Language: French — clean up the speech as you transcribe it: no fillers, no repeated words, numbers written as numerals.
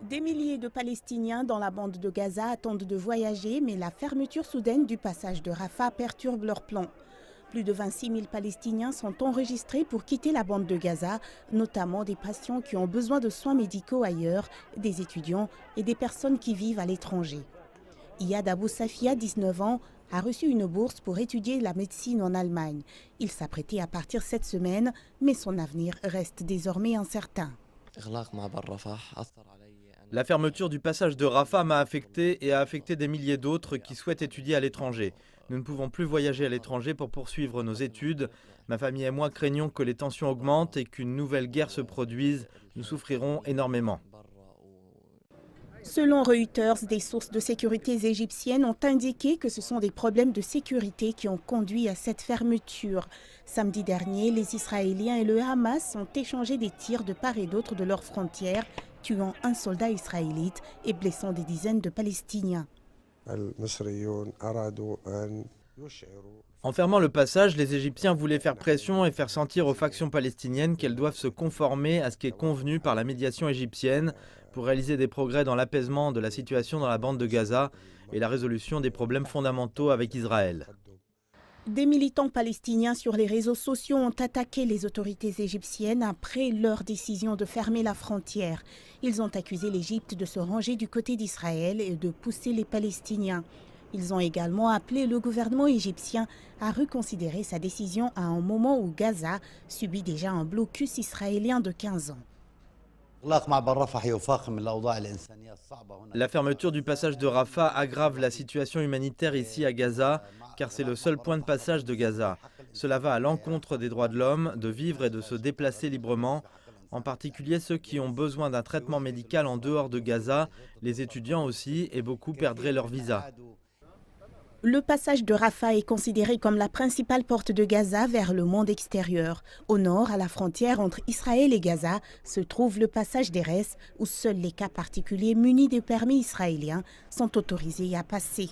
Des milliers de Palestiniens dans la bande de Gaza attendent de voyager, mais la fermeture soudaine du passage de Rafah perturbe leurs plans. Plus de 26 000 Palestiniens sont enregistrés pour quitter la bande de Gaza, notamment des patients qui ont besoin de soins médicaux ailleurs, des étudiants et des personnes qui vivent à l'étranger. Iyad Abou Safia, 19 ans, a reçu une bourse pour étudier la médecine en Allemagne. Il s'apprêtait à partir cette semaine, mais son avenir reste désormais incertain. La fermeture du passage de Rafah m'a affecté et a affecté des milliers d'autres qui souhaitent étudier à l'étranger. Nous ne pouvons plus voyager à l'étranger pour poursuivre nos études. Ma famille et moi craignons que les tensions augmentent et qu'une nouvelle guerre se produise. Nous souffrirons énormément. Selon Reuters, des sources de sécurité égyptiennes ont indiqué que ce sont des problèmes de sécurité qui ont conduit à cette fermeture. Samedi dernier, les Israéliens et le Hamas ont échangé des tirs de part et d'autre de leurs frontières, tuant un soldat israélite et blessant des dizaines de Palestiniens. En fermant le passage, les Égyptiens voulaient faire pression et faire sentir aux factions palestiniennes qu'elles doivent se conformer à ce qui est convenu par la médiation égyptienne pour réaliser des progrès dans l'apaisement de la situation dans la bande de Gaza et la résolution des problèmes fondamentaux avec Israël. Des militants palestiniens sur les réseaux sociaux ont attaqué les autorités égyptiennes après leur décision de fermer la frontière. Ils ont accusé l'Égypte de se ranger du côté d'Israël et de pousser les Palestiniens. Ils ont également appelé le gouvernement égyptien à reconsidérer sa décision à un moment où Gaza subit déjà un blocus israélien de 15 ans. La fermeture du passage de Rafah aggrave la situation humanitaire ici à Gaza, car c'est le seul point de passage de Gaza. Cela va à l'encontre des droits de l'homme, de vivre et de se déplacer librement, en particulier ceux qui ont besoin d'un traitement médical en dehors de Gaza, les étudiants aussi, et beaucoup perdraient leur visa. Le passage de Rafah est considéré comme la principale porte de Gaza vers le monde extérieur. Au nord, à la frontière entre Israël et Gaza, se trouve le passage d'Erez, où seuls les cas particuliers munis de permis israéliens sont autorisés à passer.